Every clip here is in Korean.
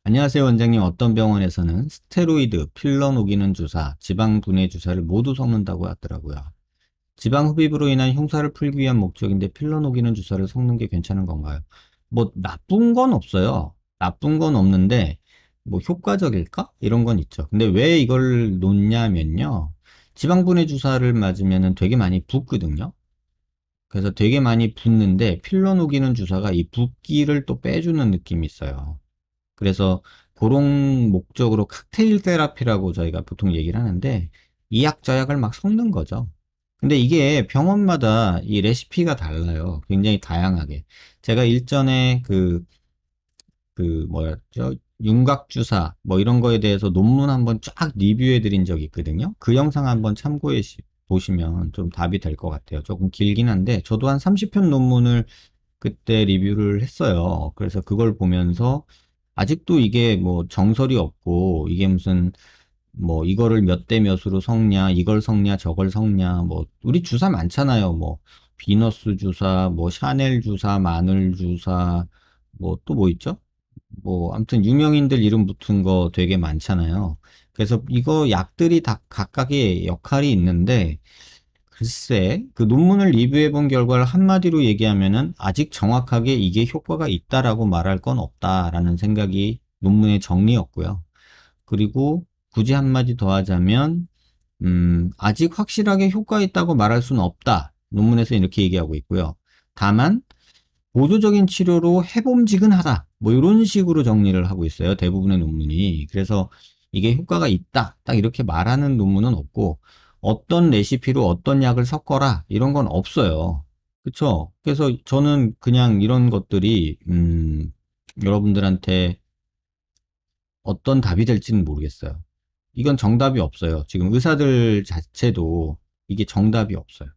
안녕하세요, 원장님. 어떤 병원에서는 스테로이드, 필러 녹이는 주사, 지방 분해 주사를 모두 섞는다고 하더라고요. 지방 흡입으로 인한 흉사를 풀기 위한 목적인데 필러 녹이는 주사를 섞는 게 괜찮은 건가요? 뭐 나쁜 건 없어요. 나쁜 건 없는데 뭐 효과적일까? 이런 건 있죠. 근데 왜 이걸 놓냐면요. 지방 분해 주사를 맞으면 되게 많이 붓거든요. 그래서 되게 많이 붓는데 필러 녹이는 주사가 이 붓기를 또 빼주는 느낌이 있어요. 그래서 그런 목적으로 칵테일 테라피라고 저희가 보통 얘기를 하는데 이 약 저 약을 막 섞는 거죠. 근데 이게 병원마다 이 레시피가 달라요. 굉장히 다양하게. 제가 일전에 뭐였죠? 윤곽주사 뭐 이런 거에 대해서 논문 한번 쫙 리뷰해 드린 적이 있거든요. 그 영상 한번 참고해 보시면 좀 답이 될 것 같아요. 조금 길긴 한데 저도 한 30편 논문을 그때 리뷰를 했어요. 그래서 그걸 보면서 아직도 이게 뭐 정설이 없고 이게 무슨 뭐 이거를 몇 대 몇으로 섞냐, 이걸 섞냐, 저걸 섞냐, 뭐 우리 주사 많잖아요. 뭐 비너스 주사, 뭐 샤넬 주사, 마늘 주사, 뭐 또 뭐 있죠? 뭐 아무튼 유명인들 이름 붙은 거 되게 많잖아요. 그래서 이거 약들이 다 각각의 역할이 있는데 글쎄, 그 논문을 리뷰해 본 결과를 한마디로 얘기하면은 아직 정확하게 이게 효과가 있다라고 말할 건 없다라는 생각이 논문의 정리였고요. 그리고 굳이 한마디 더 하자면, 아직 확실하게 효과 있다고 말할 수는 없다. 논문에서 이렇게 얘기하고 있고요. 다만, 보조적인 치료로 해봄직은하다. 뭐 이런 식으로 정리를 하고 있어요. 대부분의 논문이. 그래서 이게 효과가 있다. 딱 이렇게 말하는 논문은 없고 어떤 레시피로 어떤 약을 섞어라. 이런 건 없어요. 그쵸? 그래서 저는 그냥 이런 것들이 여러분들한테 어떤 답이 될지는 모르겠어요. 이건 정답이 없어요. 지금 의사들 자체도 이게 정답이 없어요.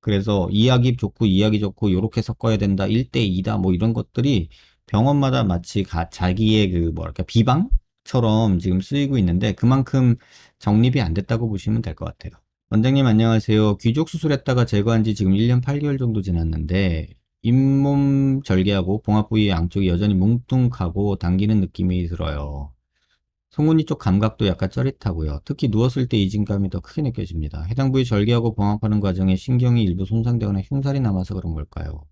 그래서 이약이 좋고 이약이 좋고 요렇게 섞어야 된다. 1대2다. 뭐 이런 것들이 병원마다 마치 자기의 그 뭐랄까 비방처럼 지금 쓰이고 있는데 그만큼 정립이 안 됐다고 보시면 될 것 같아요. 원장님 안녕하세요. 귀족 수술했다가 제거한 지 지금 1년 8개월 정도 지났는데 잇몸 절개하고 봉합 부위 양쪽이 여전히 뭉뚱하고 당기는 느낌이 들어요. 송곳니 쪽 감각도 약간 짜릿하고요. 특히 누웠을 때 이진감이 더 크게 느껴집니다. 해당 부위 절개하고 봉합하는 과정에 신경이 일부 손상되거나 흉살이 남아서 그런 걸까요?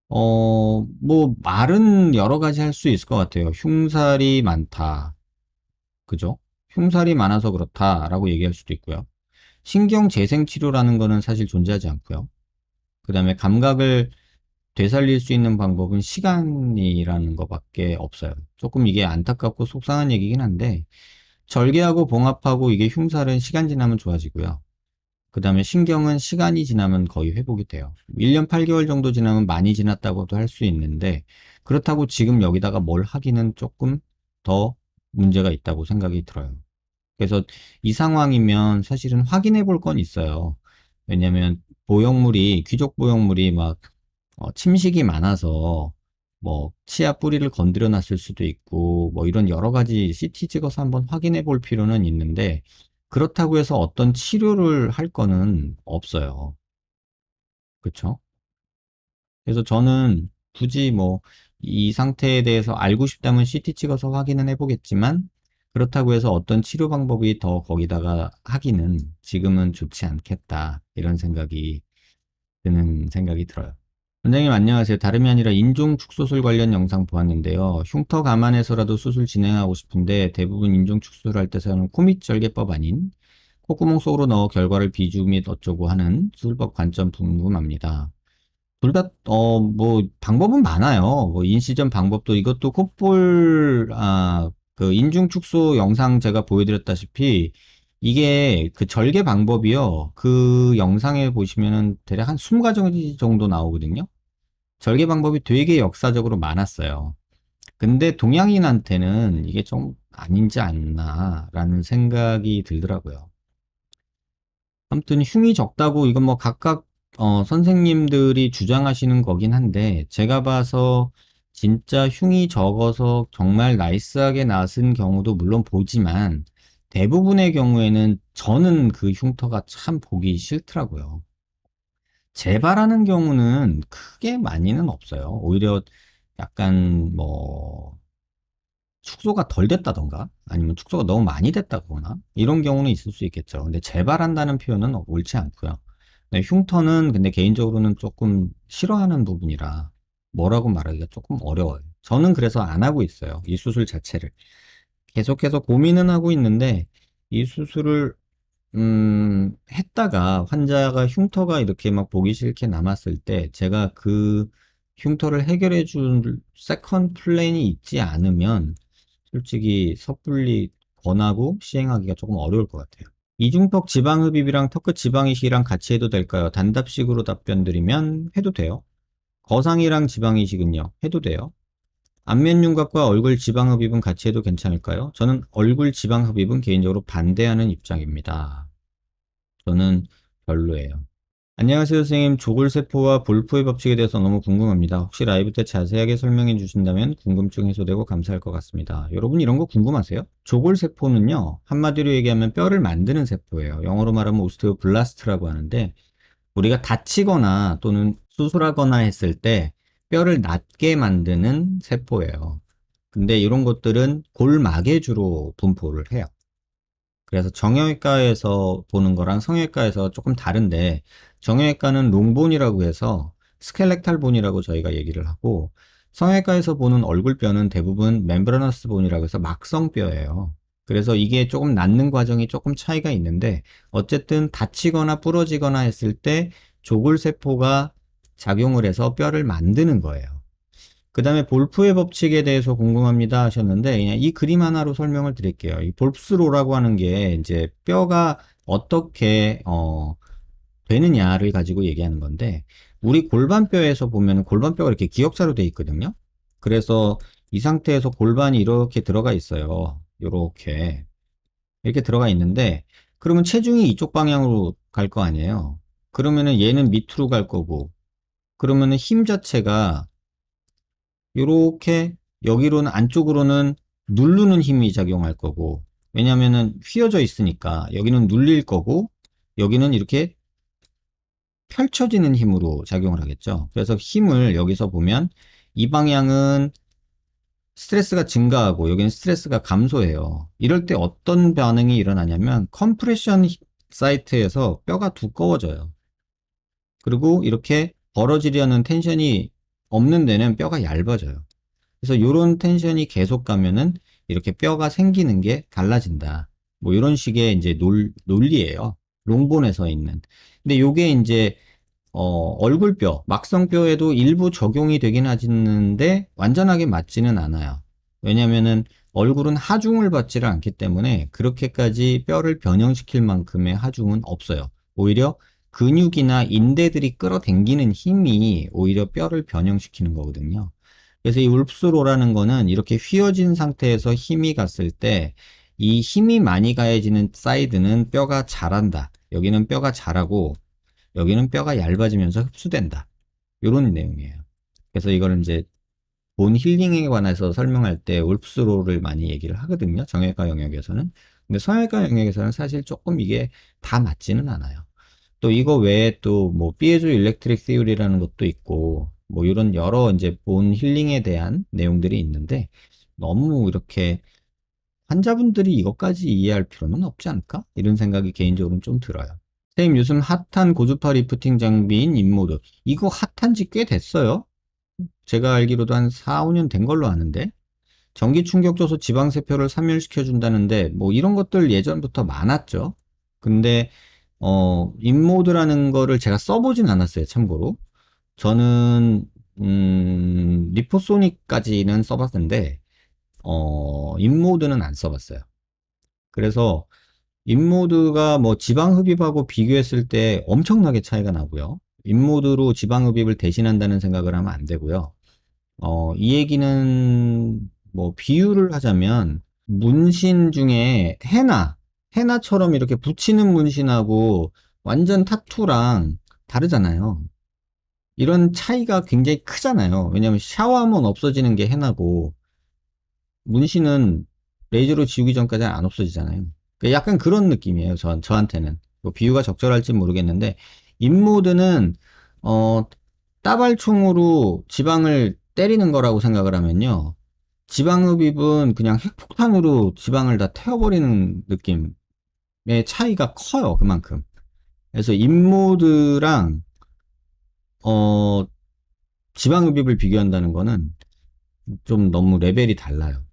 뭐 말은 여러 가지 할 수 있을 것 같아요. 흉살이 많다. 그죠? 흉살이 많아서 그렇다라고 얘기할 수도 있고요. 신경 재생 치료라는 거는 사실 존재하지 않고요. 그 다음에 감각을 되살릴 수 있는 방법은 시간이라는 것밖에 없어요. 조금 이게 안타깝고 속상한 얘기긴 한데 절개하고 봉합하고 이게 흉살은 시간 지나면 좋아지고요. 그 다음에 신경은 시간이 지나면 거의 회복이 돼요. 1년 8개월 정도 지나면 많이 지났다고도 할 수 있는데 그렇다고 지금 여기다가 뭘 하기는 조금 더 문제가 있다고 생각이 들어요. 그래서 이 상황이면 사실은 확인해 볼 건 있어요. 왜냐면 보형물이, 귀족 보형물이 막 침식이 많아서 뭐 치아 뿌리를 건드려 놨을 수도 있고 뭐 이런 여러 가지 CT 찍어서 한번 확인해 볼 필요는 있는데 그렇다고 해서 어떤 치료를 할 거는 없어요. 그쵸? 그래서 저는 굳이 뭐 이 상태에 대해서 알고 싶다면 CT 찍어서 확인은 해보겠지만 그렇다고 해서 어떤 치료 방법이 더 거기다가 하기는 지금은 좋지 않겠다 이런 생각이 드는 생각이 들어요. 원장님 안녕하세요. 다름이 아니라 인중 축소술 관련 영상 보았는데요. 흉터 감안해서라도 수술 진행하고 싶은데 대부분 인중 축소를 할 때 사용하는 코밑 절개법 아닌 콧구멍 속으로 넣어 결과를 비주 및 어쩌고 하는 수술법 관점 궁금합니다. 둘 다, 뭐, 방법은 많아요. 뭐, 인시전 방법도 이것도 그 인중 축소 영상 제가 보여드렸다시피 이게 그 절개 방법이요. 그 영상에 보시면은 대략 한 20가지 정도 나오거든요. 절개 방법이 되게 역사적으로 많았어요. 근데 동양인한테는 이게 좀 아닌지 않나라는 생각이 들더라고요. 아무튼 흉이 적다고 이건 뭐 각각 선생님들이 주장하시는 거긴 한데 제가 봐서 진짜 흉이 적어서 정말 나이스하게 나은 경우도 물론 보지만 대부분의 경우에는 저는 그 흉터가 참 보기 싫더라고요. 재발하는 경우는 크게 많이는 없어요. 오히려 약간 뭐 축소가 덜 됐다던가 아니면 축소가 너무 많이 됐다거나 이런 경우는 있을 수 있겠죠. 근데 재발한다는 표현은 옳지 않고요. 네, 흉터는 근데 개인적으로는 조금 싫어하는 부분이라 뭐라고 말하기가 조금 어려워요. 저는 그래서 안 하고 있어요. 이 수술 자체를. 계속해서 고민은 하고 있는데 이 수술을 했다가 환자가 흉터가 이렇게 막 보기 싫게 남았을 때 제가 그 흉터를 해결해 줄 세컨 플랜이 있지 않으면 솔직히 섣불리 권하고 시행하기가 조금 어려울 것 같아요. 이중턱 지방흡입이랑 턱끝 지방이식이랑 같이 해도 될까요? 단답식으로 답변 드리면 해도 돼요. 거상이랑 지방이식은요? 해도 돼요. 안면 윤곽과 얼굴 지방흡입은 같이 해도 괜찮을까요? 저는 얼굴 지방흡입은 개인적으로 반대하는 입장입니다. 저는 별로예요. 안녕하세요, 선생님. 조골세포와 볼포의 법칙에 대해서 너무 궁금합니다. 혹시 라이브 때 자세하게 설명해 주신다면 궁금증 해소되고 감사할 것 같습니다. 여러분 이런 거 궁금하세요? 조골세포는요, 한마디로 얘기하면 뼈를 만드는 세포예요. 영어로 말하면 오스테오블라스트라고 하는데, 우리가 다치거나 또는 수술하거나 했을 때 뼈를 낫게 만드는 세포예요. 근데 이런 것들은 골막에 주로 분포를 해요. 그래서 정형외과에서 보는 거랑 성형외과에서 조금 다른데, 정형외과는 롱본이라고 해서 스켈렉탈 본이라고 저희가 얘기를 하고, 성형외과에서 보는 얼굴뼈는 대부분 멤브라너스 본이라고 해서 막성뼈예요. 그래서 이게 조금 낫는 과정이 조금 차이가 있는데, 어쨌든 다치거나 부러지거나 했을 때 조골세포가 작용을 해서 뼈를 만드는 거예요. 그 다음에 볼프의 법칙에 대해서 궁금합니다 하셨는데, 그냥 이 그림 하나로 설명을 드릴게요. 이 볼프스로라고 하는 게 이제 뼈가 어떻게 되느냐를 가지고 얘기하는 건데, 우리 골반뼈에서 보면 골반뼈가 이렇게 기역자로 돼 있거든요. 그래서 이 상태에서 골반이 이렇게 들어가 있어요. 이렇게 들어가 있는데, 그러면 체중이 이쪽 방향으로 갈 거 아니에요. 그러면은 얘는 밑으로 갈 거고, 그러면은 힘 자체가 요렇게 여기로는 안쪽으로는 누르는 힘이 작용할 거고, 왜냐면은 휘어져 있으니까 여기는 눌릴 거고 여기는 이렇게 펼쳐지는 힘으로 작용을 하겠죠. 그래서 힘을 여기서 보면 이 방향은 스트레스가 증가하고 여기는 스트레스가 감소해요. 이럴 때 어떤 반응이 일어나냐면 컴프레션 사이트에서 뼈가 두꺼워져요. 그리고 이렇게 벌어지려는 텐션이 없는 데는 뼈가 얇아져요. 그래서 이런 텐션이 계속 가면은 이렇게 뼈가 생기는 게 달라진다. 뭐 이런 식의 이제 논리예요. 롱본에서 있는. 근데 요게 이제 얼굴뼈, 막성뼈에도 일부 적용이 되긴 하는데 완전하게 맞지는 않아요. 왜냐면은 얼굴은 하중을 받지를 않기 때문에 그렇게까지 뼈를 변형시킬 만큼의 하중은 없어요. 오히려 근육이나 인대들이 끌어당기는 힘이 오히려 뼈를 변형시키는 거거든요. 그래서 이 울프스로라는 거는 이렇게 휘어진 상태에서 힘이 갔을 때 이 힘이 많이 가해지는 사이드는 뼈가 자란다. 여기는 뼈가 자라고 여기는 뼈가 얇아지면서 흡수된다. 이런 내용이에요. 그래서 이거를 이제 본 힐링에 관해서 설명할 때 울프스로를 많이 얘기를 하거든요. 정형외과 영역에서는. 근데 성형외과 영역에서는 사실 조금 이게 다 맞지는 않아요. 또 이거 외에 또 뭐 피에조 일렉트릭 시오리라는 것도 있고 뭐 이런 여러 이제 본 힐링에 대한 내용들이 있는데 너무 이렇게 환자분들이 이것까지 이해할 필요는 없지 않을까? 이런 생각이 개인적으로는 좀 들어요. 선생님 요즘 핫한 고주파 리프팅 장비인 인모드 이거 핫한 지 꽤 됐어요. 제가 알기로도 한 4, 5년 된 걸로 아는데 전기 충격 줘서 지방세포를 사멸시켜 준다는데 뭐 이런 것들 예전부터 많았죠. 근데 인모드라는 거를 제가 써보진 않았어요. 참고로 저는 리포소닉까지는 써봤는데 인모드는 안 써봤어요. 그래서 인모드가 뭐 지방흡입하고 비교했을 때 엄청나게 차이가 나고요. 인모드로 지방흡입을 대신한다는 생각을 하면 안 되고요. 이 얘기는 뭐 비유를 하자면 문신 중에 헤나처럼 이렇게 붙이는 문신하고 완전 타투랑 다르잖아요. 이런 차이가 굉장히 크잖아요. 왜냐면 샤워하면 없어지는 게 헤나고 문신은 레이저로 지우기 전까지 안 없어지잖아요. 그러니까 약간 그런 느낌이에요. 저한테는. 뭐 비유가 적절할지 모르겠는데 인모드는 어, 따발총으로 지방을 때리는 거라고 생각을 하면요. 지방흡입은 그냥 핵폭탄으로 지방을 다 태워버리는 느낌의 차이가 커요, 그만큼. 그래서 인모드랑, 어, 지방흡입을 비교한다는 거는 좀 너무 레벨이 달라요.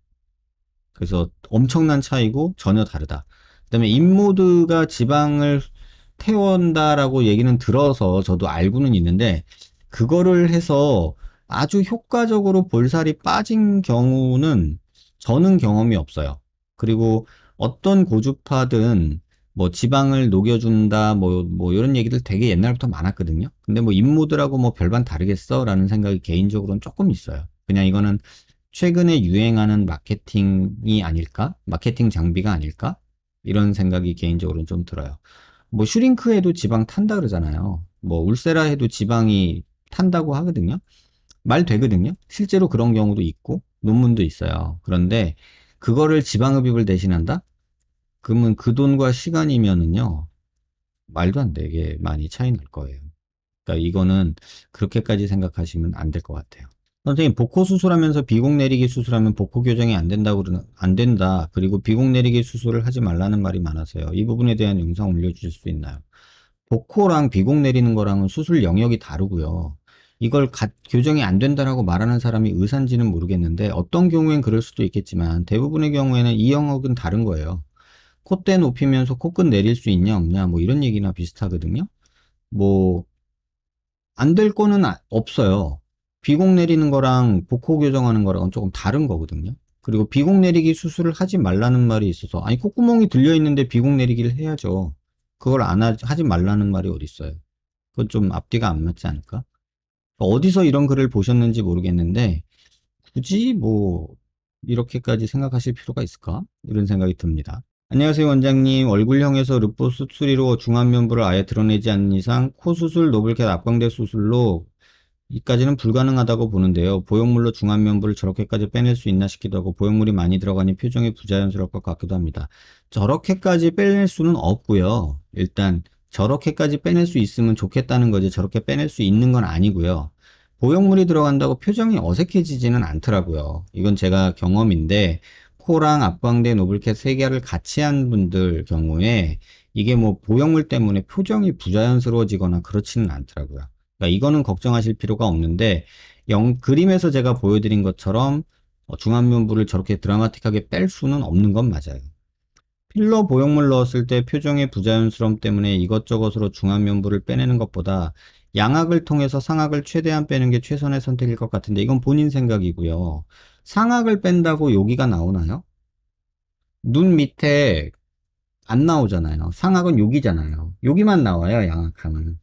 그래서 엄청난 차이고 전혀 다르다. 그다음에 인모드가 지방을 태운다라고 얘기는 들어서 저도 알고는 있는데 그거를 해서 아주 효과적으로 볼살이 빠진 경우는 저는 경험이 없어요. 그리고 어떤 고주파든 뭐 지방을 녹여준다 뭐 이런 얘기들 되게 옛날부터 많았거든요. 근데 뭐 인모드라고 뭐 별반 다르겠어? 라는 생각이 개인적으로는 조금 있어요. 그냥 이거는 최근에 유행하는 마케팅이 아닐까? 마케팅 장비가 아닐까? 이런 생각이 개인적으로는 좀 들어요. 뭐 슈링크 해도 지방 탄다 그러잖아요. 뭐 울세라 해도 지방이 탄다고 하거든요. 말 되거든요. 실제로 그런 경우도 있고 논문도 있어요. 그런데 그거를 지방흡입을 대신한다? 그러면 그 돈과 시간이면은요. 말도 안 되게 많이 차이 날 거예요. 그러니까 이거는 그렇게까지 생각하시면 안 될 것 같아요. 선생님, 복코 수술하면서 비공 내리기 수술하면 복코 교정이 안 된다고 안 된다. 그리고 비공 내리기 수술을 하지 말라는 말이 많아서요. 이 부분에 대한 영상 올려주실 수 있나요? 복코랑 비공 내리는 거랑은 수술 영역이 다르고요. 이걸 교정이 안 된다라고 말하는 사람이 의사인지는 모르겠는데 어떤 경우엔 그럴 수도 있겠지만 대부분의 경우에는 이 영역은 다른 거예요. 콧대 높이면서 코끝 내릴 수 있냐 없냐 뭐 이런 얘기나 비슷하거든요. 뭐 안 될 거는 없어요. 비공 내리는 거랑 복코 교정하는 거랑은 조금 다른 거거든요. 그리고 비공 내리기 수술을 하지 말라는 말이 있어서 아니 콧구멍이 들려 있는데 비공 내리기를 해야죠. 그걸 하지 말라는 말이 어디 있어요. 그건 좀 앞뒤가 안 맞지 않을까? 어디서 이런 글을 보셨는지 모르겠는데 굳이 뭐 이렇게까지 생각하실 필요가 있을까? 이런 생각이 듭니다. 안녕하세요 원장님. 얼굴형에서 르포 수술이로 중안면부를 아예 드러내지 않는 이상 코 수술, 노블캣 앞광대 수술로 이까지는 불가능하다고 보는데요. 보형물로 중안면부를 저렇게까지 빼낼 수 있나 싶기도 하고 보형물이 많이 들어가니 표정이 부자연스러울 것 같기도 합니다. 저렇게까지 빼낼 수는 없고요. 일단 저렇게까지 빼낼 수 있으면 좋겠다는 거지 저렇게 빼낼 수 있는 건 아니고요. 보형물이 들어간다고 표정이 어색해지지는 않더라고요. 이건 제가 경험인데 코랑 앞광대 노블캣 세 개를 같이 한 분들 경우에 이게 뭐 보형물 때문에 표정이 부자연스러워지거나 그렇지는 않더라고요. 그러니까 이거는 걱정하실 필요가 없는데 그림에서 제가 보여드린 것처럼 중안면부를 저렇게 드라마틱하게 뺄 수는 없는 건 맞아요. 필러 보형물 넣었을 때 표정의 부자연스러움 때문에 이것저것으로 중안면부를 빼내는 것보다 양악을 통해서 상악을 최대한 빼는 게 최선의 선택일 것 같은데 이건 본인 생각이고요. 상악을 뺀다고 여기가 나오나요? 눈 밑에 안 나오잖아요. 상악은 여기잖아요. 여기만 나와요, 양악하면.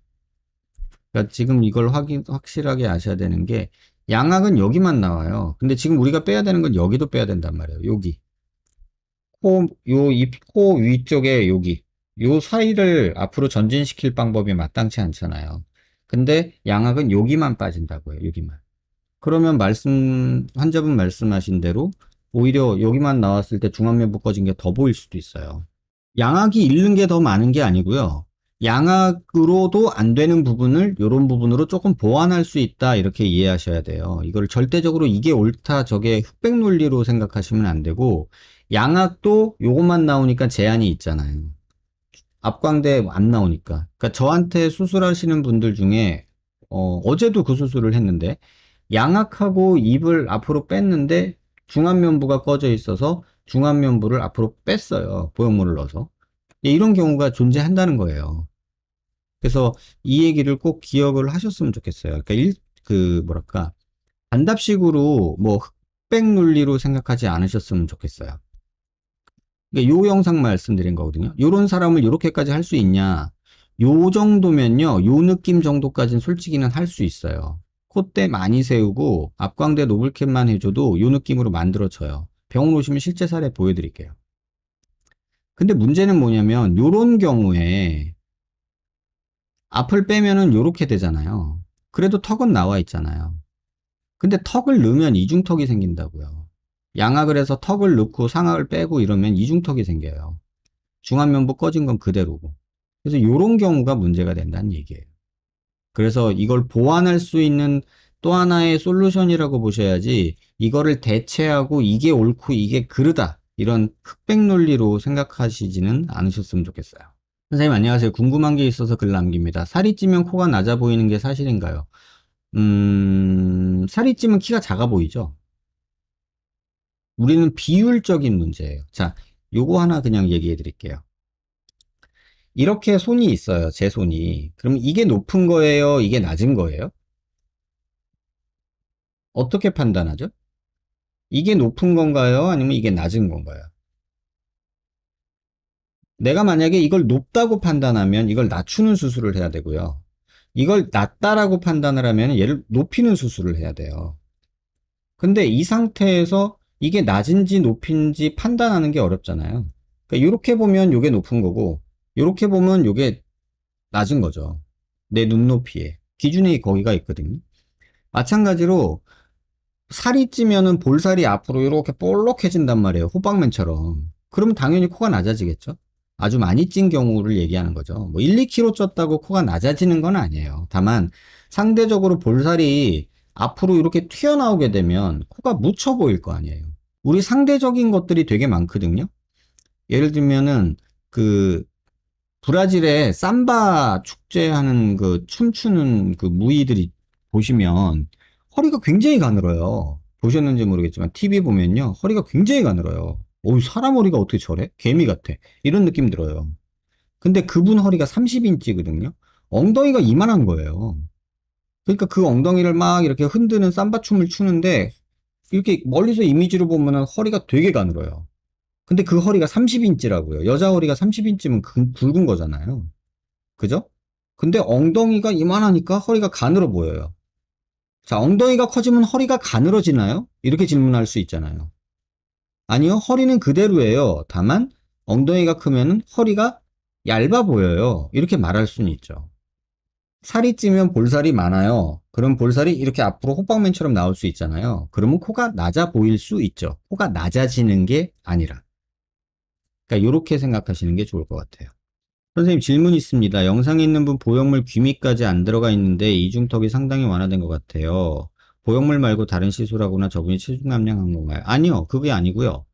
그러니까 지금 이걸 확실하게 아셔야 되는 게 양악은 여기만 나와요. 근데 지금 우리가 빼야 되는 건 여기도 빼야 된단 말이에요. 여기. 코 위쪽에 여기. 요 사이를 앞으로 전진시킬 방법이 마땅치 않잖아요. 근데 양악은 여기만 빠진다고요. 여기만. 그러면 환자분 말씀하신 대로 오히려 여기만 나왔을 때 중안면부 꺼진 게 더 보일 수도 있어요. 양악이 잃는 게 더 많은 게 아니고요. 양악으로도 안 되는 부분을 이런 부분으로 조금 보완할 수 있다 이렇게 이해하셔야 돼요. 이걸 절대적으로 이게 옳다 저게 흑백 논리로 생각하시면 안 되고 양악도 요것만 나오니까 제한이 있잖아요. 앞광대 안 나오니까. 그러니까 저한테 수술하시는 분들 중에 어제도 그 수술을 했는데 양악하고 입을 앞으로 뺐는데 중안면부가 꺼져 있어서 중안면부를 앞으로 뺐어요. 보형물을 넣어서. 이런 경우가 존재한다는 거예요. 그래서 이 얘기를 꼭 기억을 하셨으면 좋겠어요. 그러니까 뭐랄까, 반답식으로 뭐 흑백 논리로 생각하지 않으셨으면 좋겠어요. 그러니까 요 영상 말씀드린 거거든요. 요런 사람을 요렇게까지 할 수 있냐. 요 정도면요. 요 느낌 정도까지는 솔직히는 할 수 있어요. 콧대 많이 세우고 앞광대 노블캡만 해줘도 요 느낌으로 만들어져요. 병원 오시면 실제 사례 보여드릴게요. 근데 문제는 뭐냐면 요런 경우에 앞을 빼면은 요렇게 되잖아요. 그래도 턱은 나와 있잖아요. 근데 턱을 넣으면 이중턱이 생긴다고요. 양악을 해서 턱을 넣고 상악을 빼고 이러면 이중턱이 생겨요. 중안면부 꺼진 건 그대로고. 그래서 요런 경우가 문제가 된다는 얘기예요. 그래서 이걸 보완할 수 있는 또 하나의 솔루션이라고 보셔야지 이거를 대체하고 이게 옳고 이게 그르다 이런 흑백 논리로 생각하시지는 않으셨으면 좋겠어요. 선생님 안녕하세요. 궁금한 게 있어서 글 남깁니다. 살이 찌면 코가 낮아 보이는 게 사실인가요? 살이 찌면 키가 작아 보이죠? 우리는 비율적인 문제예요. 자, 요거 하나 그냥 얘기해 드릴게요. 이렇게 손이 있어요. 제 손이. 그럼 이게 높은 거예요? 이게 낮은 거예요? 어떻게 판단하죠? 이게 높은 건가요? 아니면 이게 낮은 건가요? 내가 만약에 이걸 높다고 판단하면 이걸 낮추는 수술을 해야 되고요. 이걸 낮다라고 판단을 하면 얘를 높이는 수술을 해야 돼요. 근데 이 상태에서 이게 낮은지 높인지 판단하는 게 어렵잖아요. 그러니까 이렇게 보면 이게 높은 거고, 이렇게 보면 이게 낮은 거죠. 내 눈높이에. 기준이 거기가 있거든요. 마찬가지로 살이 찌면은 볼살이 앞으로 이렇게 볼록해진단 말이에요. 호박맨처럼. 그러면 당연히 코가 낮아지겠죠. 아주 많이 찐 경우를 얘기하는 거죠. 뭐 1, 2kg 쪘다고 코가 낮아지는 건 아니에요. 다만 상대적으로 볼살이 앞으로 이렇게 튀어나오게 되면 코가 묻혀 보일 거 아니에요. 우리 상대적인 것들이 되게 많거든요. 예를 들면은 그 브라질에 삼바 축제하는 그 춤추는 그 무희들이 보시면 허리가 굉장히 가늘어요. 보셨는지 모르겠지만 TV 보면요. 허리가 굉장히 가늘어요. 어우, 사람 허리가 어떻게 저래? 개미 같아. 이런 느낌 들어요. 근데 그분 허리가 30인치거든요. 엉덩이가 이만한 거예요. 그러니까 그 엉덩이를 막 이렇게 흔드는 삼바 춤을 추는데 이렇게 멀리서 이미지로 보면은 허리가 되게 가늘어요. 근데 그 허리가 30인치라고요. 여자 허리가 30인치면 굵은 거잖아요. 그죠? 근데 엉덩이가 이만하니까 허리가 가늘어 보여요. 자, 엉덩이가 커지면 허리가 가늘어지나요? 이렇게 질문할 수 있잖아요. 아니요, 허리는 그대로예요. 다만 엉덩이가 크면 허리가 얇아 보여요. 이렇게 말할 수는 있죠. 살이 찌면 볼살이 많아요. 그럼 볼살이 이렇게 앞으로 호빵맨처럼 나올 수 있잖아요. 그러면 코가 낮아 보일 수 있죠. 코가 낮아지는 게 아니라. 그러니까 이렇게 생각하시는 게 좋을 것 같아요. 선생님 질문 있습니다. 영상에 있는 분 보형물 귀미까지 안 들어가 있는데 이중턱이 상당히 완화된 것 같아요. 보형물 말고 다른 시술하거나 저분이 체중 감량한 건가요? 아니요. 그게 아니고요.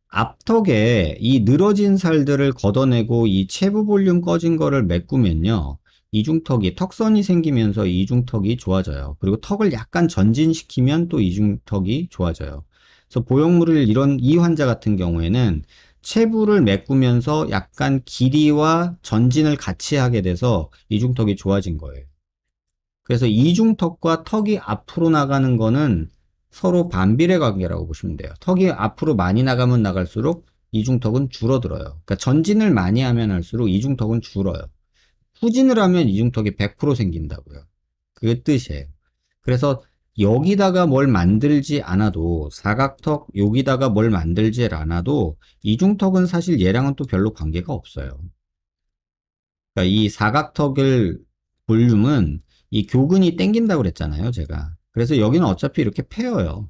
앞턱에 이 늘어진 살들을 걷어내고 이 체부 볼륨 꺼진 거를 메꾸면요. 이중턱이 턱선이 생기면서 이중턱이 좋아져요. 그리고 턱을 약간 전진시키면 또 이중턱이 좋아져요. 그래서 보형물을 이런 이 환자 같은 경우에는 체부를 메꾸면서 약간 길이와 전진을 같이 하게 돼서 이중턱이 좋아진 거예요. 그래서 이중턱과 턱이 앞으로 나가는 거는 서로 반비례 관계라고 보시면 돼요. 턱이 앞으로 많이 나가면 나갈수록 이중턱은 줄어들어요. 그러니까 전진을 많이 하면 할수록 이중턱은 줄어요. 후진을 하면 이중턱이 100% 생긴다고요. 그게 뜻이에요. 그래서 여기다가 뭘 만들지 않아도 사각턱 여기다가 뭘 만들지 않아도 이중턱은 사실 얘랑은 또 별로 관계가 없어요. 그러니까 이 사각턱을 볼륨은 이 교근이 땡긴다고 그랬잖아요, 제가. 그래서 여기는 어차피 이렇게 패여요.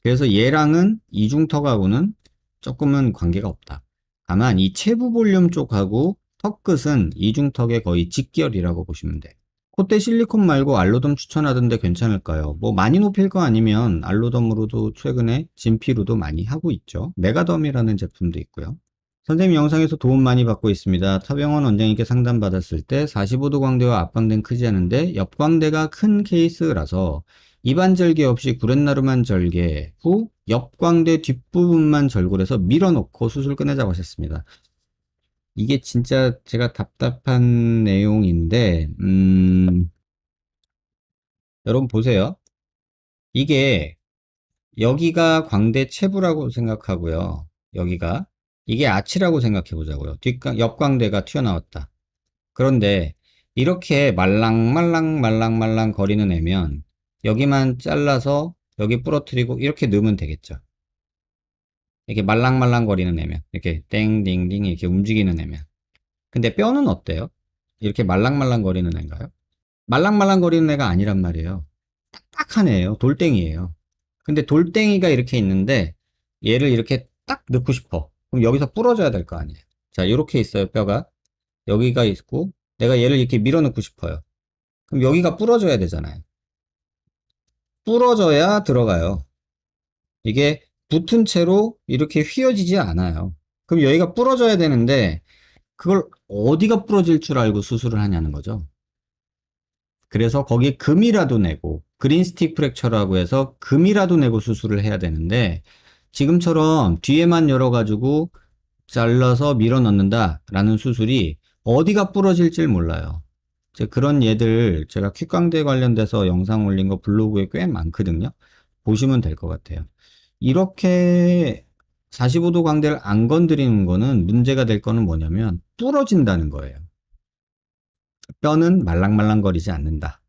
그래서 얘랑은 이중턱하고는 조금은 관계가 없다. 다만 이 체부 볼륨 쪽하고 턱 끝은 이중턱의 거의 직결이라고 보시면 돼요. 콧대 실리콘 말고 알로덤 추천하던데 괜찮을까요? 뭐 많이 높일 거 아니면 알로덤으로도 최근에 진피로도 많이 하고 있죠. 메가덤이라는 제품도 있고요. 선생님 영상에서 도움 많이 받고 있습니다. 타병원 원장님께 상담받았을 때 45도 광대와 앞광대는 크지 않은데 옆광대가 큰 케이스라서 입안절개 없이 구렛나루만 절개 후 옆광대 뒷부분만 절골해서 밀어넣고 수술 끝내자고 하셨습니다. 이게 진짜 제가 답답한 내용인데 여러분 보세요. 이게 여기가 광대 체부라고 생각하고요. 여기가 이게 아치라고 생각해 보자고요. 옆광대가 튀어나왔다. 그런데 이렇게 말랑말랑 거리는 애면 여기만 잘라서 여기 부러뜨리고 이렇게 넣으면 되겠죠. 이렇게 말랑말랑 거리는 애면 이렇게 땡딩딩 이렇게 움직이는 애면 근데 뼈는 어때요? 이렇게 말랑말랑 거리는 애인가요? 말랑말랑 거리는 애가 아니란 말이에요. 딱딱한 애예요. 돌덩이에요. 근데 돌덩이가 이렇게 있는데 얘를 이렇게 딱 넣고 싶어. 그럼 여기서 부러져야 될 거 아니에요. 자, 이렇게 있어요. 뼈가. 여기가 있고 내가 얘를 이렇게 밀어 넣고 싶어요. 그럼 여기가 부러져야 되잖아요. 부러져야 들어가요. 이게 붙은 채로 이렇게 휘어지지 않아요. 그럼 여기가 부러져야 되는데 그걸 어디가 부러질 줄 알고 수술을 하냐는 거죠. 그래서 거기에 금이라도 내고 그린스틱 프랙처라고 해서 금이라도 내고 수술을 해야 되는데 지금처럼 뒤에만 열어가지고 잘라서 밀어 넣는다라는 수술이 어디가 부러질지 몰라요. 그런 예들 제가 퀵광대 관련돼서 영상 올린 거 블로그에 꽤 많거든요. 보시면 될 것 같아요. 이렇게 45도 광대를 안 건드리는 거는 문제가 될 거는 뭐냐면 부러진다는 거예요. 뼈는 말랑말랑거리지 않는다.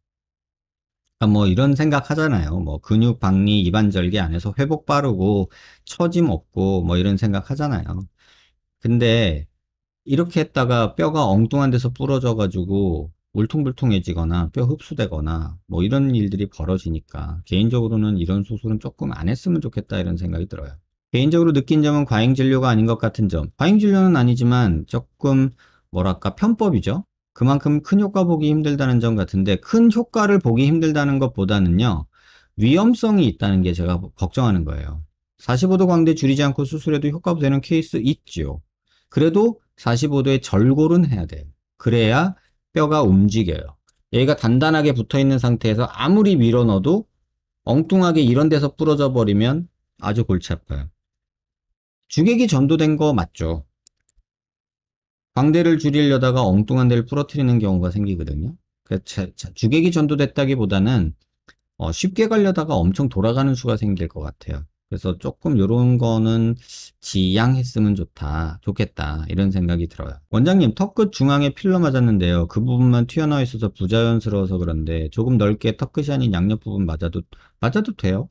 그러니까 뭐 이런 생각 하잖아요. 뭐 근육 박리 이반절개 안에서 회복 빠르고 처짐 없고 뭐 이런 생각 하잖아요. 근데 이렇게 했다가 뼈가 엉뚱한 데서 부러져 가지고 울퉁불퉁해지거나 뼈 흡수되거나 뭐 이런 일들이 벌어지니까 개인적으로는 이런 수술은 조금 안 했으면 좋겠다 이런 생각이 들어요. 개인적으로 느낀 점은 과잉진료가 아닌 것 같은 점. 과잉진료는 아니지만 조금 뭐랄까 편법이죠. 그만큼 큰 효과 보기 힘들다는 점 같은데 큰 효과를 보기 힘들다는 것보다는요. 위험성이 있다는 게 제가 걱정하는 거예요. 45도 광대 줄이지 않고 수술해도 효과가 되는 케이스 있죠. 그래도 45도의 절골은 해야 돼요. 그래야 뼈가 움직여요. 얘가 단단하게 붙어 있는 상태에서 아무리 밀어 넣어도 엉뚱하게 이런 데서 부러져 버리면 아주 골치 아파요. 주객이 전도된 거 맞죠? 광대를 줄이려다가 엉뚱한 데를 부러뜨리는 경우가 생기거든요. 주객이 전도됐다기보다는 쉽게 가려다가 엄청 돌아가는 수가 생길 것 같아요. 그래서 조금 요런 거는 지양했으면 좋겠다 이런 생각이 들어요. 원장님, 턱끝 중앙에 필러 맞았는데요. 그 부분만 튀어나와 있어서 부자연스러워서 그런데 조금 넓게 턱끝이 아닌 양옆 부분 맞아도 돼요.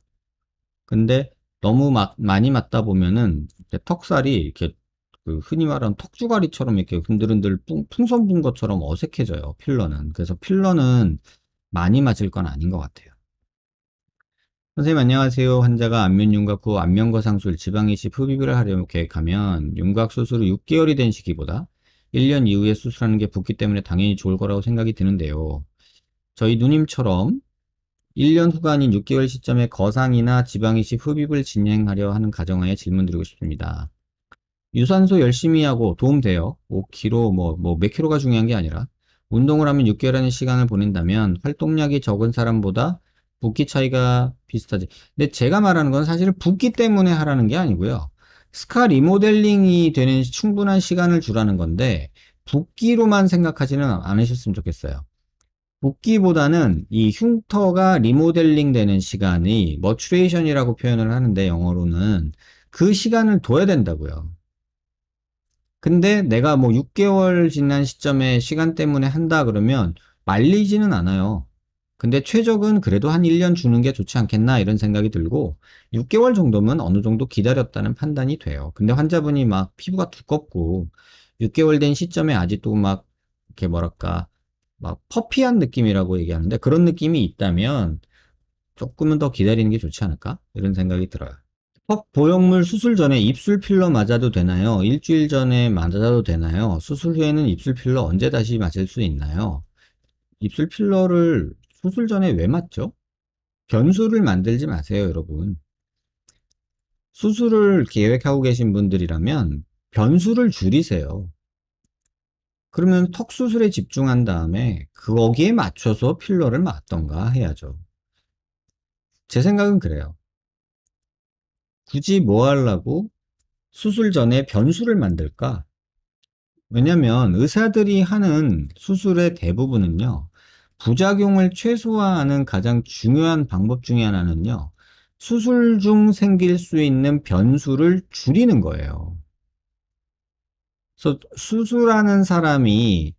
근데 너무 많이 맞다 보면은 이렇게 턱살이 이렇게 그 흔히 말하는 턱주가리처럼 이렇게 흔들흔들 풍선 분 것처럼 어색해져요. 필러는. 그래서 필러는 많이 맞을 건 아닌 것 같아요. 선생님 안녕하세요. 환자가 안면 윤곽 후 안면 거상술 지방 이식 흡입을 하려고 계획하면 윤곽 수술 후 6개월이 된 시기보다 1년 이후에 수술하는 게 붓기 때문에 당연히 좋을 거라고 생각이 드는데요. 저희 누님처럼 1년 후가 아닌 6개월 시점에 거상이나 지방 이식 흡입을 진행하려 하는 가정하에 질문드리고 싶습니다. 유산소 열심히 하고 도움돼요. 5kg, 몇 킬로가 중요한 게 아니라. 운동을 하면 6개월이라는 시간을 보낸다면 활동량이 적은 사람보다 붓기 차이가 비슷하지. 근데 제가 말하는 건 사실 붓기 때문에 하라는 게 아니고요. 스카 리모델링이 되는 충분한 시간을 주라는 건데, 붓기로만 생각하지는 않으셨으면 좋겠어요. 붓기보다는 이 흉터가 리모델링 되는 시간이 머추레이션이라고 표현을 하는데 영어로는 그 시간을 둬야 된다고요. 근데 내가 뭐 6개월 지난 시점에 시간 때문에 한다 그러면 말리지는 않아요. 근데 최적은 그래도 한 1년 주는 게 좋지 않겠나 이런 생각이 들고 6개월 정도면 어느 정도 기다렸다는 판단이 돼요. 근데 환자분이 막 피부가 두껍고 6개월 된 시점에 아직도 막 이렇게 뭐랄까 막 퍼피한 느낌이라고 얘기하는데 그런 느낌이 있다면 조금은 더 기다리는 게 좋지 않을까 이런 생각이 들어요. 턱 보형물 수술 전에 입술 필러 맞아도 되나요? 일주일 전에 맞아도 되나요? 수술 후에는 입술 필러 언제 다시 맞을 수 있나요? 입술 필러를 수술 전에 왜 맞죠? 변수를 만들지 마세요, 여러분. 수술을 계획하고 계신 분들이라면 변수를 줄이세요. 그러면 턱 수술에 집중한 다음에 거기에 맞춰서 필러를 맞던가 해야죠. 제 생각은 그래요. 굳이 뭐 하려고 수술 전에 변수를 만들까? 왜냐면 의사들이 하는 수술의 대부분은요, 부작용을 최소화하는 가장 중요한 방법 중에 하나는요, 수술 중 생길 수 있는 변수를 줄이는 거예요. 그래서 수술하는 사람이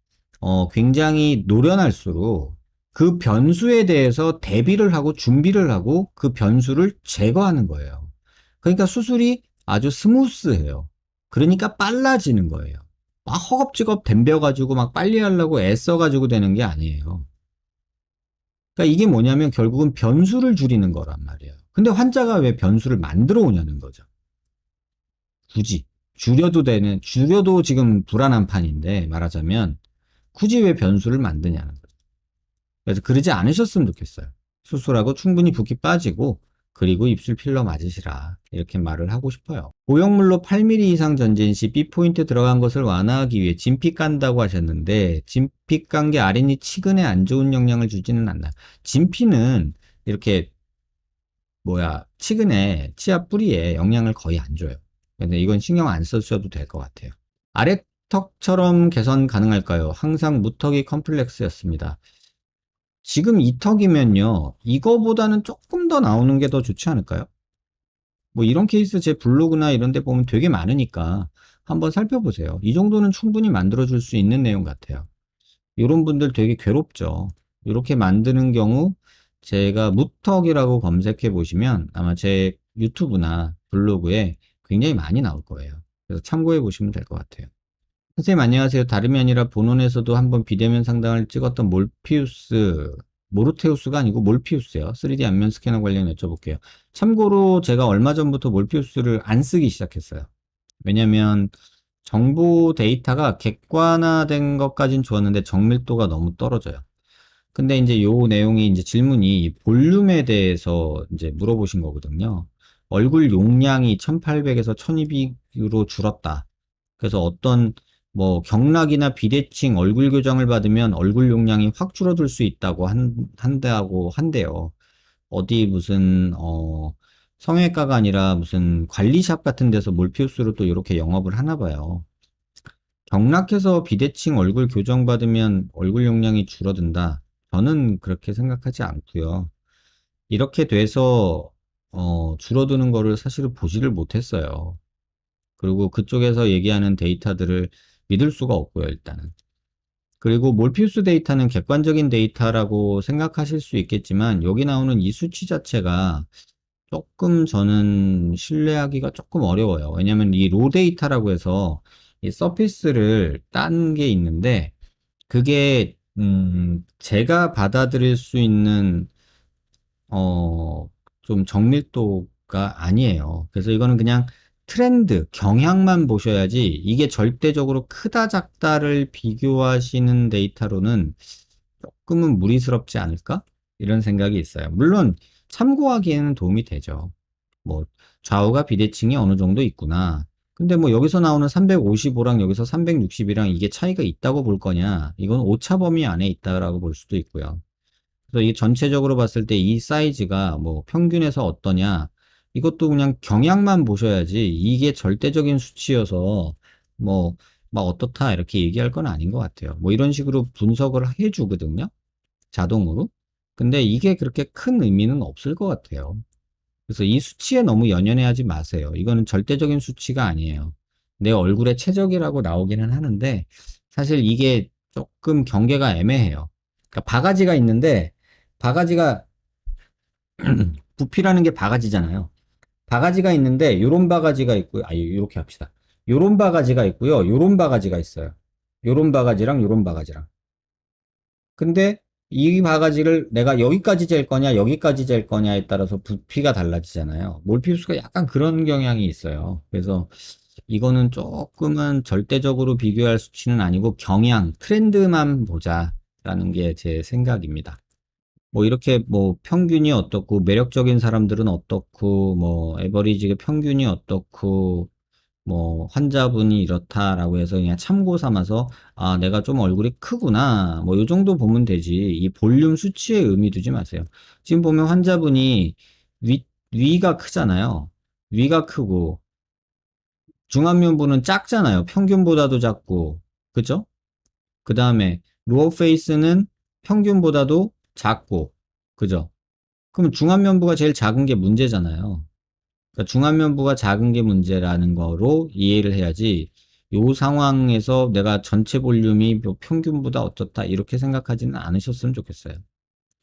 굉장히 노련할수록 그 변수에 대해서 대비를 하고 준비를 하고 그 변수를 제거하는 거예요. 그러니까 수술이 아주 스무스해요. 그러니까 빨라지는 거예요. 막 허겁지겁 덤벼가지고 막 빨리 하려고 애써가지고 되는 게 아니에요. 그러니까 이게 뭐냐면 결국은 변수를 줄이는 거란 말이에요. 근데 환자가 왜 변수를 만들어 오냐는 거죠. 굳이. 줄여도 지금 불안한 판인데 말하자면 굳이 왜 변수를 만드냐는 거죠. 그래서 그러지 않으셨으면 좋겠어요. 수술하고 충분히 붓기 빠지고 그리고 입술 필러 맞으시라 이렇게 말을 하고 싶어요. 보형물로 8mm 이상 전진 시 B포인트 들어간 것을 완화하기 위해 진피 깐다고 하셨는데 진피 깐 게 아린이 치근에 안 좋은 영향을 주지는 않나요? 진피는 이렇게 치근에 치아 뿌리에 영향을 거의 안 줘요. 근데 이건 신경 안 쓰셔도 될 것 같아요. 아래턱처럼 개선 가능할까요? 항상 무턱이 컴플렉스였습니다. 지금 이 턱이면요, 이거보다는 조금 더 나오는 게 더 좋지 않을까요? 뭐 이런 케이스 제 블로그나 이런 데 보면 되게 많으니까 한번 살펴보세요. 이 정도는 충분히 만들어줄 수 있는 내용 같아요. 이런 분들 되게 괴롭죠. 이렇게 만드는 경우 제가 무턱이라고 검색해 보시면 아마 제 유튜브나 블로그에 굉장히 많이 나올 거예요. 그래서 참고해 보시면 될 것 같아요. 선생님 안녕하세요. 다름이 아니라 본원에서도 한번 비대면 상담을 찍었던 모르테우스가 아니고 몰피우스요. 3D 안면 스캐너 관련 여쭤볼게요. 참고로 제가 얼마 전부터 몰피우스를 안 쓰기 시작했어요. 왜냐면 정보 데이터가 객관화된 것까진 좋았는데 정밀도가 너무 떨어져요. 근데 이제 요 내용이 이제 질문이 볼륨에 대해서 이제 물어보신 거거든요. 얼굴 용량이 1800에서 1200으로 줄었다. 그래서 어떤 경락이나 비대칭 얼굴 교정을 받으면 얼굴 용량이 확 줄어들 수 있다고 한대요. 어디 무슨 성형외과가 아니라 무슨 관리샵 같은 데서 몰피우스로 또 이렇게 영업을 하나 봐요. 경락해서 비대칭 얼굴 교정 받으면 얼굴 용량이 줄어든다. 저는 그렇게 생각하지 않고요. 이렇게 돼서 줄어드는 거를 사실은 보지를 못했어요. 그리고 그쪽에서 얘기하는 데이터들을 믿을 수가 없고요, 일단은. 그리고 몰피우스 데이터는 객관적인 데이터라고 생각하실 수 있겠지만 여기 나오는 이 수치 자체가 조금 저는 신뢰하기가 조금 어려워요. 왜냐면 이 로 데이터라고 해서 이 서피스를 딴 게 있는데 그게 제가 받아들일 수 있는 좀 정밀도가 아니에요. 그래서 이거는 그냥 트렌드, 경향만 보셔야지 이게 절대적으로 크다 작다를 비교하시는 데이터로는 조금은 무리스럽지 않을까? 이런 생각이 있어요. 물론 참고하기에는 도움이 되죠. 뭐 좌우가 비대칭이 어느 정도 있구나. 근데 뭐 여기서 나오는 355랑 여기서 360이랑 이게 차이가 있다고 볼 거냐? 이건 오차 범위 안에 있다라고 볼 수도 있고요. 그래서 이 전체적으로 봤을 때 이 사이즈가 뭐 평균에서 어떠냐? 이것도 그냥 경향만 보셔야지 이게 절대적인 수치여서 뭐 막 어떻다 이렇게 얘기할 건 아닌 것 같아요. 뭐 이런 식으로 분석을 해주거든요. 자동으로. 근데 이게 그렇게 큰 의미는 없을 것 같아요. 그래서 이 수치에 너무 연연해하지 마세요. 이거는 절대적인 수치가 아니에요. 내 얼굴의 최적이라고 나오기는 하는데 사실 이게 조금 경계가 애매해요. 그러니까 바가지가 있는데 바가지가 부피라는 게 바가지잖아요. 바가지가 있는데 요런 바가지가 있고요. 이렇게 합시다. 요런 바가지가 있고요. 요런 바가지가 있어요. 요런 바가지랑 요런 바가지랑. 근데 이 바가지를 내가 여기까지 잴 거냐 여기까지 잴 거냐에 따라서 부피가 달라지잖아요. 몰피우스가 약간 그런 경향이 있어요. 그래서 이거는 조금은 절대적으로 비교할 수치는 아니고 경향, 트렌드만 보자라는 게 제 생각입니다. 뭐 이렇게 뭐 평균이 어떻고 매력적인 사람들은 어떻고 뭐 에버리지 평균이 어떻고 뭐 환자분이 이렇다라고 해서 그냥 참고 삼아서 아 내가 좀 얼굴이 크구나 뭐 요 정도 보면 되지 이 볼륨 수치에 의미 두지 마세요. 지금 보면 환자분이 위가 크잖아요. 위가 크고 중안면부는 작잖아요. 평균보다도 작고 그죠? 그 다음에 로어 페이스는 평균보다도 작고 그죠? 그럼 중안면부가 제일 작은 게 문제잖아요. 그러니까 중안면부가 작은 게 문제라는 거로 이해를 해야지 요 상황에서 내가 전체 볼륨이 뭐 평균보다 어떻다 이렇게 생각하지는 않으셨으면 좋겠어요.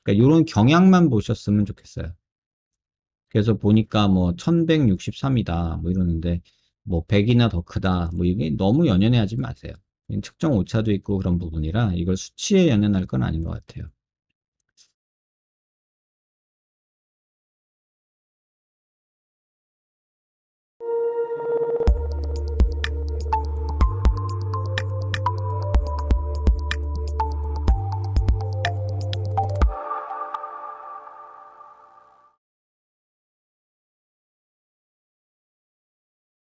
그러니까 요런 경향만 보셨으면 좋겠어요. 그래서 보니까 뭐 1163이다 뭐 이러는데 뭐 100이나 더 크다 뭐 이게 너무 연연해 하지 마세요. 측정 오차도 있고 그런 부분이라 이걸 수치에 연연할 건 아닌 것 같아요.